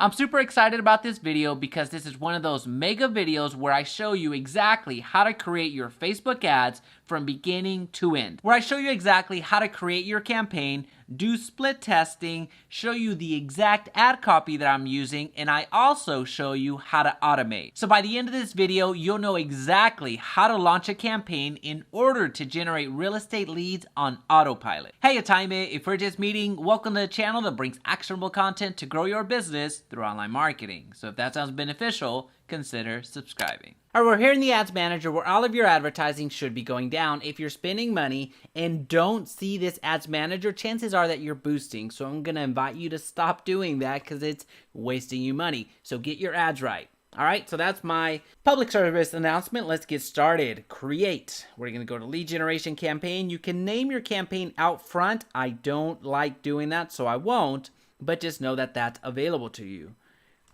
I'm super excited about this video because this is one of those mega videos where I show you exactly how to create your Facebook ads from beginning to end. Where I show you exactly how to create your campaign, do split testing, show you the exact ad copy that I'm using, and I also show you how to automate. So by the end of this video, you'll know exactly how to launch a campaign in order to generate real estate leads on autopilot. Hey, it's Jaime. If we're just meeting, welcome to the channel that brings actionable content to grow your business through online marketing. So if that sounds beneficial, consider subscribing. All right, we're here in the Ads Manager where all of your advertising should be going down. If you're spending money and don't see this Ads Manager, chances are that you're boosting. So I'm going to invite you to stop doing that because it's wasting you money. So get your ads right. All right, so that's my public service announcement. Let's get started. Create. We're going to go to lead generation campaign. You can name your campaign out front. I don't like doing that, so I won't, but just know that that's available to you.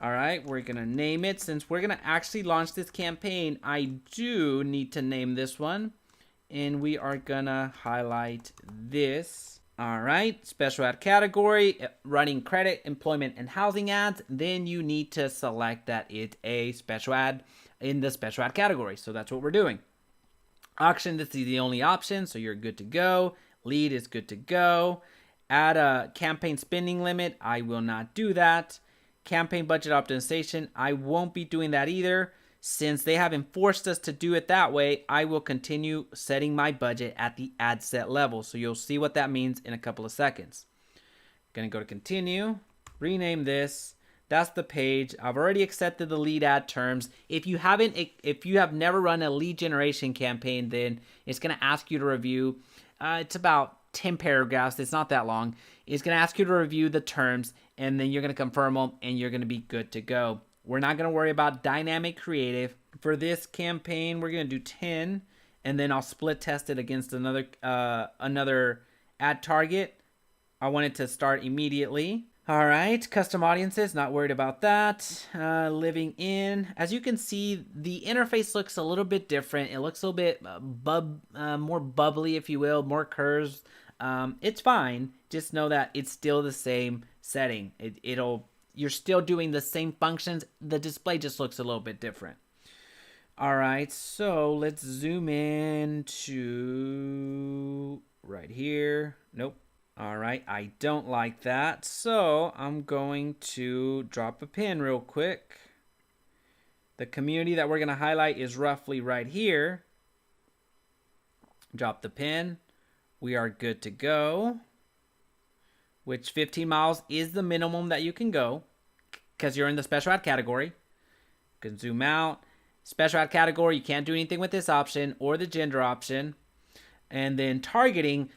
All right, we're going to name it. Since we're going to actually launch this campaign, I do need to name this one. And we are going to highlight this. All right, special ad category, running credit, employment, and housing ads. Then you need to select that it's a special ad in the special ad category. So that's what we're doing. Auction, this is the only option, so you're good to go. Lead is good to go. Add a campaign spending limit. I will not do that. Campaign budget optimization, I won't be doing that either. Since they haven't forced us to do it that way, I will continue setting my budget at the ad set level. So you'll see what that means in a couple of seconds. Gonna go to continue, rename this. That's the page. I've already accepted the lead ad terms. If you have never run a lead generation campaign, then it's gonna ask you to review. It's about 10 paragraphs. It's not that long. It's going to ask you to review the terms, and then you're going to confirm them, and you're going to be good to go. We're not going to worry about dynamic creative. For this campaign, we're going to do 10, and then I'll split test it against another ad target. I want it to start immediately. All right, custom audiences, not worried about that. Living in, as you can see, the interface looks a little bit different. It looks a little bit more bubbly, if you will, more curves. It's fine. Just know that it's still the same setting. You're still doing the same functions. The display just looks a little bit different. All right, so let's zoom in to right here. Nope. All right, I don't like that. So I'm going to drop a pin real quick. The community that we're going to highlight is roughly right here. Drop the pin. We are good to go. Which 15 miles is the minimum that you can go because you're in the special ad category. You can zoom out. Special ad category, you can't do anything with this option or the gender option. And then targeting,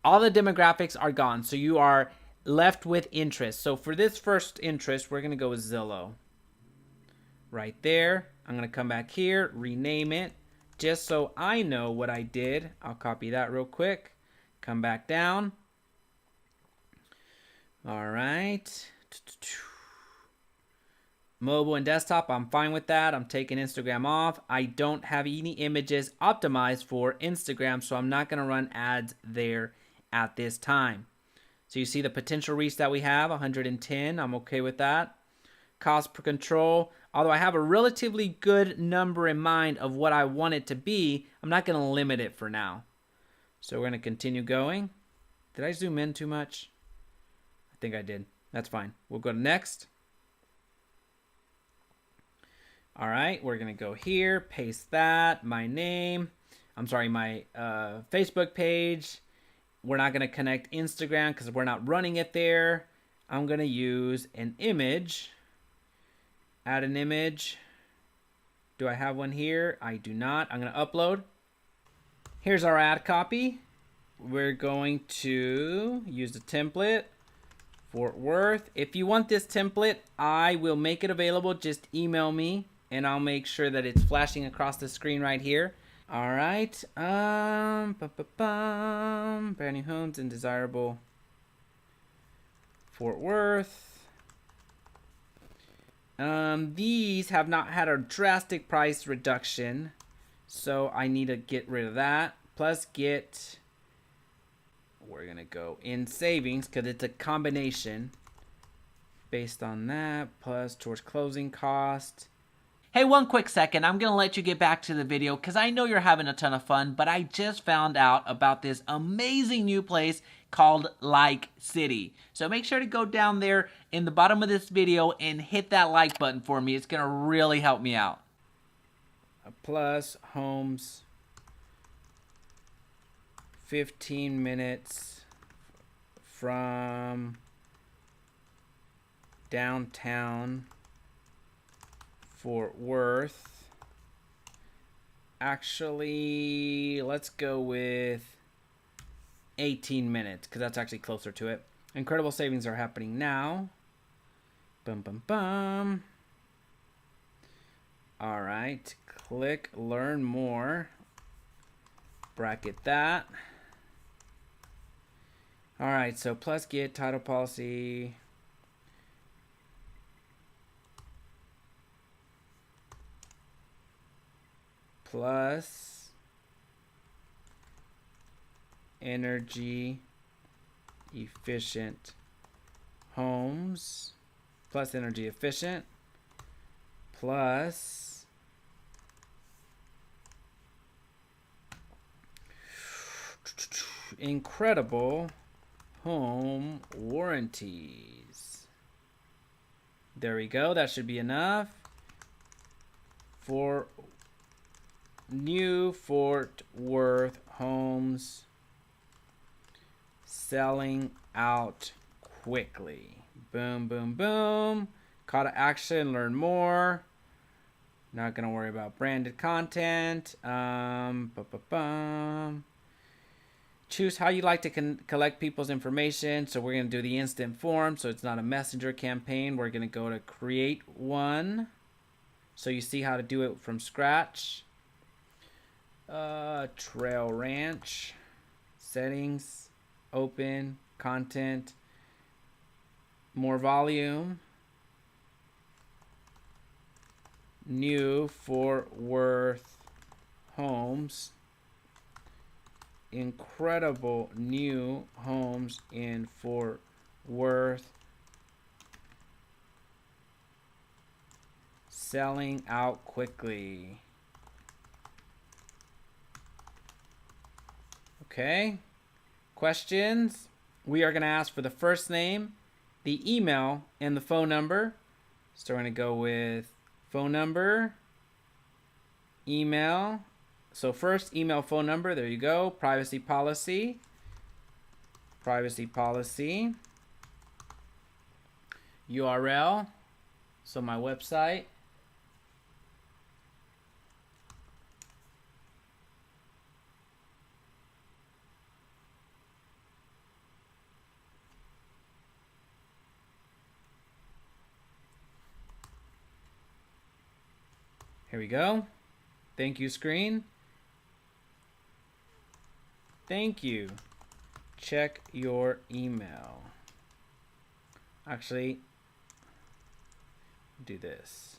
all the demographics are gone. So you are left with interest. So for this first interest, we're going to go with Zillow. Right there. I'm going to come back here, rename it. Just so I know what I did, I'll copy that real quick. Come back down. All right. Mobile and desktop, I'm fine with that. I'm taking Instagram off. I don't have any images optimized for Instagram, so I'm not going to run ads there at this time. So you see the potential reach that we have, 110. I'm okay with that. Cost per control, although I have a relatively good number in mind of what I want it to be, I'm not going to limit it for now. So we're going to continue going. Did I zoom in too much? I think I did. That's fine. We'll go to next. All right, we're going to go here, paste that, my name. I'm sorry, my Facebook page. We're not going to connect Instagram because we're not running it there. I'm going to use an image. Add an image. Do I have one here? I do not. I'm going to upload. Here's our ad copy. We're going to use the template, Fort Worth. If you want this template, I will make it available. Just email me and I'll make sure that it's flashing across the screen right here. All right. Brand new homes and desirable Fort Worth. These have not had a drastic price reduction, so I need to get rid of that. Plus we're going to go in savings because it's a combination. based on that, plus towards closing cost. Hey, one quick second, I'm going to let you get back to the video because I know you're having a ton of fun, but I just found out about this amazing new place called Like City. So make sure to go down there in the bottom of this video and hit that like button for me. It's going to really help me out. Plus homes, 15 minutes from downtown Fort Worth. Actually, let's go with 18 minutes because that's actually closer to it. Incredible savings are happening now. Bum, bum, bum. All right, click learn more. Bracket that. All right, so plus get title policy. Plus energy efficient homes. Plus energy efficient. Plus incredible home warranties. There we go. That should be enough. For new Fort Worth homes selling out quickly. Boom, boom, boom. Call to action, learn more. Not going to worry about branded content. Choose how you like to collect people's information. So we're going to do the instant form. So it's not a messenger campaign. We're going to go to create one. So you see how to do it from scratch. Trail Ranch. Settings. Open. Content. More volume. New Fort Worth homes. Incredible new homes in Fort Worth. Selling out quickly. Okay. Questions? We are going to ask for the first name, the email, and the phone number. So we're going to go with phone number, email. So first, email, phone number. There you go. Privacy policy. Privacy policy. URL. So my website. Here we go. Thank you screen. Thank you. Check your email. Actually, do this.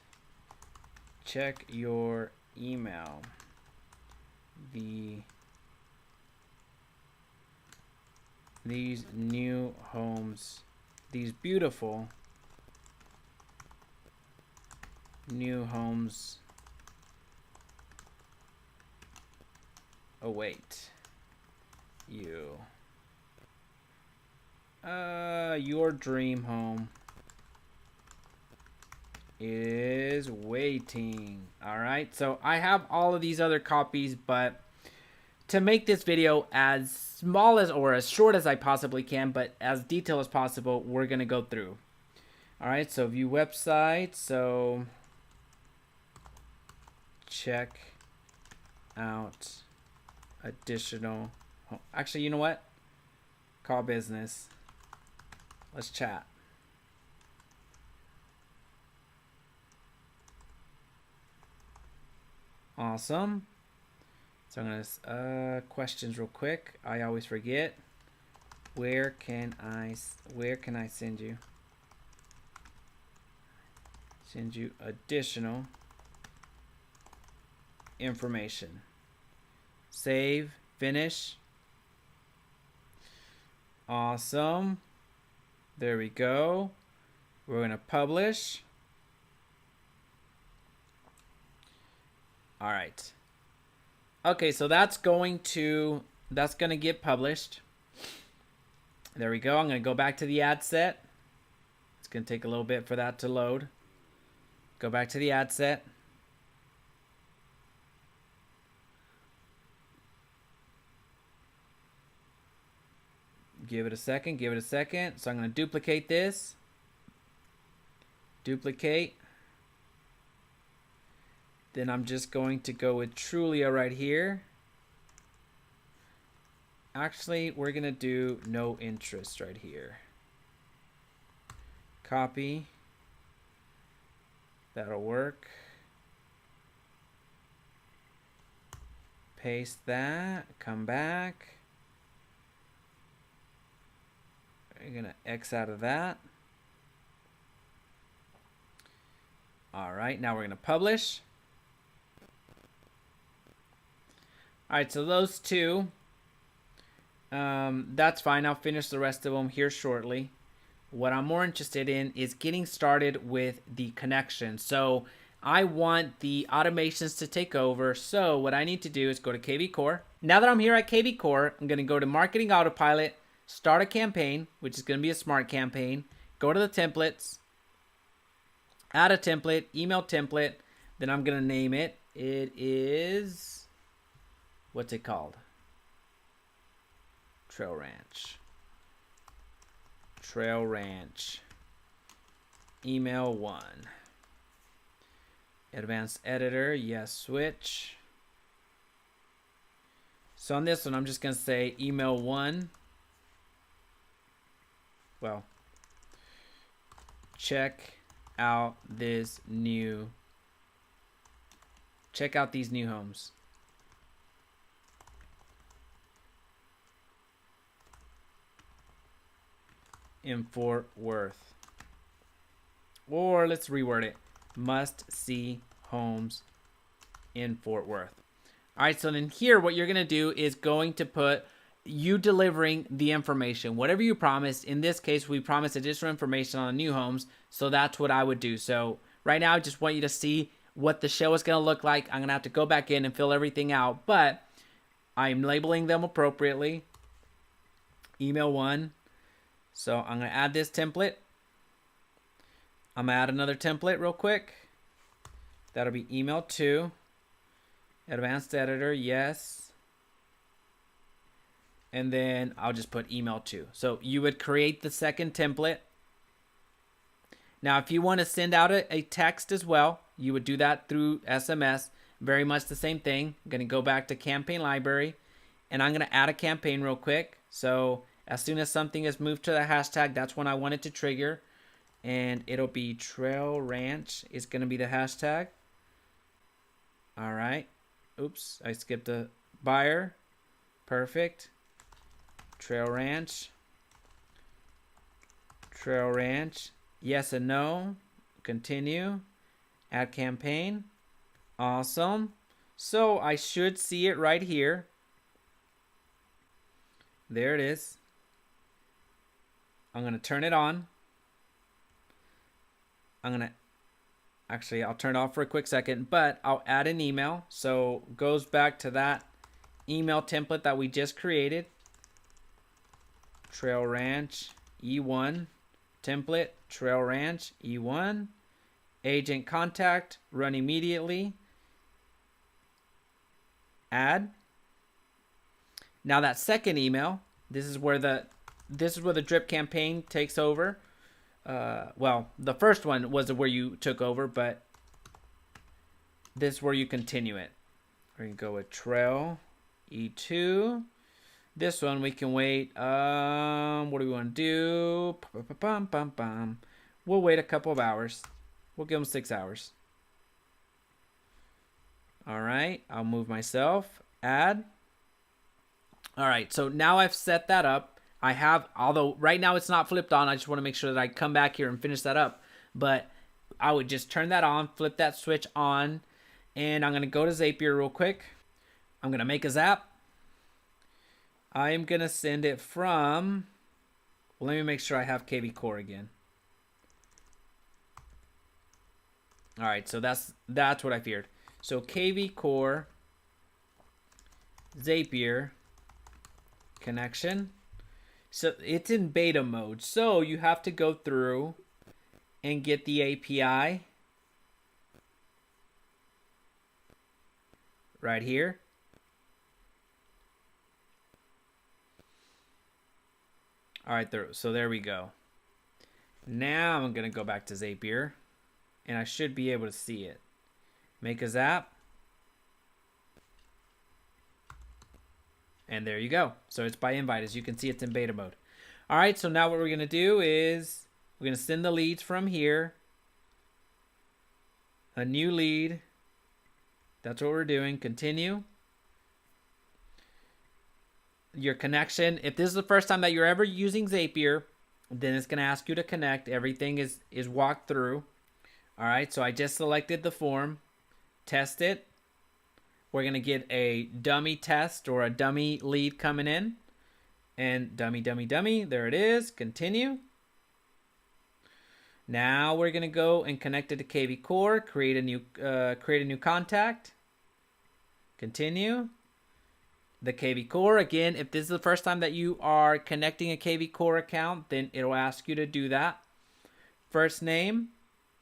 Check your email. These new homes, these beautiful new homes await you. Your dream home is waiting. All right, so I have all of these other copies, but to make this video as small as or as short as I possibly can, but as detailed as possible, we're gonna go through. All right, so view website. So check out additional. Actually, you know what? Call business. Let's chat. Awesome. So I'm gonna questions real quick. I always forget. Where can I send you? Send you additional information. Save, finish. Awesome. There we go. We're going to publish. All right. Okay, so that's going to get published. There we go. I'm going to go back to the ad set. It's going to take a little bit for that to load. Go back to the ad set. Give it a second. Give it a second. So I'm going to duplicate this. Duplicate. Then I'm just going to go with Trulia right here. Actually, we're going to do no interest right here. Copy. That'll work. Paste that. Come back. We're going to X out of that. All right, now we're going to publish. All right, so those two, that's fine. I'll finish the rest of them here shortly. What I'm more interested in is getting started with the connection. So I want the automations to take over. So what I need to do is go to KV Core. Now that I'm here at KV Core, I'm going to go to Marketing Autopilot, start a campaign, which is going to be a smart campaign. Go to the templates, add a template, email template. Then I'm going to name it. It is, what's it called? Trail Ranch. Trail Ranch. Email 1. Advanced editor, yes, switch. So on this one, I'm just going to say email 1. Well, check out these new homes. In Fort Worth. Or let's reword it. Must see homes in Fort Worth. All right, so then here what you're going to do is going to put you delivering the information. Whatever you promised. In this case, we promised additional information on the new homes. So that's what I would do. So right now, I just want you to see what the show is going to look like. I'm going to have to go back in and fill everything out. But I'm labeling them appropriately. Email 1. So I'm going to add this template. I'm going to add another template real quick. That'll be email 2. Advanced editor, yes. And then I'll just put email 2. So you would create the second template. Now, if you want to send out a text as well, you would do that through SMS. Very much the same thing. I'm going to go back to campaign library. And I'm going to add a campaign real quick. So as soon as something is moved to the hashtag, that's when I want it to trigger. And it'll be Trail Ranch is going to be the hashtag. All right. Oops, I skipped a buyer. Perfect. Trail Ranch. Trail Ranch. Yes and no. Continue. Add campaign. Awesome. So I should see it right here. There it is. I'm going to turn it on. I'll turn it off for a quick second, but I'll add an email. So it goes back to that email template that we just created. Trail Ranch E1 template, Trail Ranch E1. Agent contact, run immediately. Add. Now that second email, this is where the drip campaign takes over. Well, the first one was where you took over, but this is where you continue it. We're going to go with Trail E2. This one we can wait. What do we want to do? We'll wait a couple of hours. We'll give them 6 hours. All right. I'll move myself. Add. All right. So now I've set that up. I have, although right now it's not flipped on, I just want to make sure that I come back here and finish that up. But I would just turn that on, flip that switch on, and I'm going to go to Zapier real quick. I'm going to make a zap. I am going to send it from, well, let me make sure I have KV Core again. All right, so that's what I feared. So KV Core, Zapier, connection. So it's in beta mode. So you have to go through and get the API right here. All right, so there we go. Now I'm going to go back to Zapier, and I should be able to see it. Make a zap. And there you go. So it's by invite. As you can see, it's in beta mode. All right, so now what we're going to do is we're going to send the leads from here. A new lead. That's what we're doing. Continue. Your connection. If this is the first time that you're ever using Zapier, then it's going to ask you to connect. Everything is walked through. All right, so I just selected the form. Test it. We're going to get a dummy test or a dummy lead coming in. And dummy. There it is. Continue. Now we're going to go and connect it to KV Core. Create a new contact. Continue. The KV Core. Again, if this is the first time that you are connecting a KV Core account, then it'll ask you to do that. First name.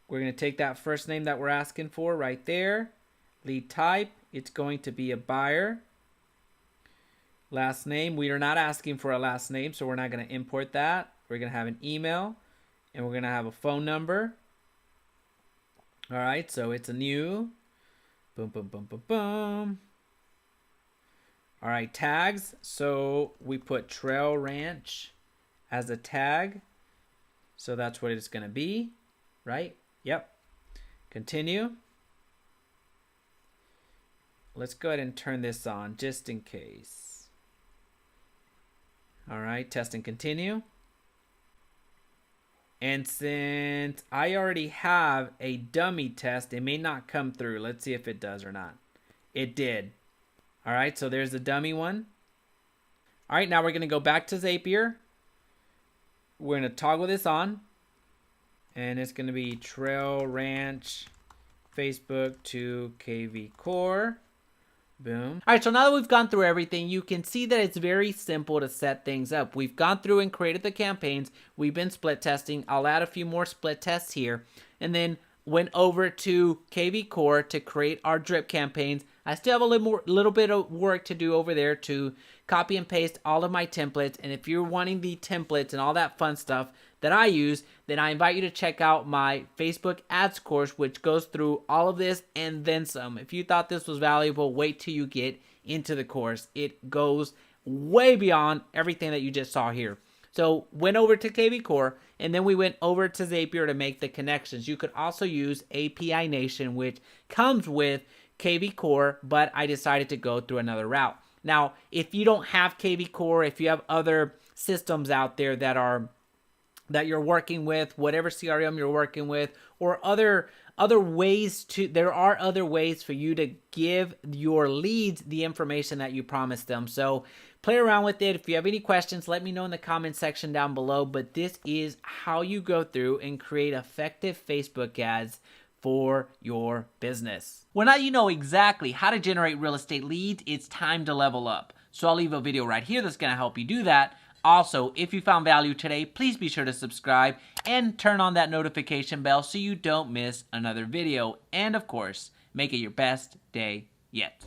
We're going to take that first name that we're asking for right there. Lead type. It's going to be a buyer. Last name. We are not asking for a last name, so we're not going to import that. We're going to have an email, and we're going to have a phone number. All right, so it's a new. Boom. All right, tags. So we put Trail Ranch as a tag. So that's what it's going to be, right? Yep. Continue. Let's go ahead and turn this on just in case. All right, test and continue. And since I already have a dummy test, it may not come through. Let's see if it does or not. It did. All right, so there's the dummy one. All right, now we're going to go back to Zapier. We're going to toggle this on. And it's going to be Trail Ranch, Facebook to KV Core. Boom. All right, so now that we've gone through everything, you can see that it's very simple to set things up. We've gone through and created the campaigns. We've been split testing. I'll add a few more split tests here. And then went over to KV Core to create our drip campaigns. I still have a little bit of work to do over there to copy and paste all of my templates. And if you're wanting the templates and all that fun stuff that I use, then I invite you to check out my Facebook ads course, which goes through all of this and then some. If you thought this was valuable, wait till you get into the course. It goes way beyond everything that you just saw here. So went over to KV Core, and then we went over to Zapier to make the connections. You could also use API Nation, which comes with KV Core, but I decided to go through another route. Now, if you don't have KV Core, if you have other systems out there that you're working with, whatever CRM you're working with, or other ways there are other ways for you to give your leads the information that you promised them. So play around with it. If you have any questions, let me know in the comment section down below. But this is how you go through and create effective Facebook ads for your business. Well, now you know exactly how to generate real estate leads. It's time to level up. So I'll leave a video right here that's going to help you do that. Also, if you found value today, please be sure to subscribe and turn on that notification bell so you don't miss another video. And of course, make it your best day yet.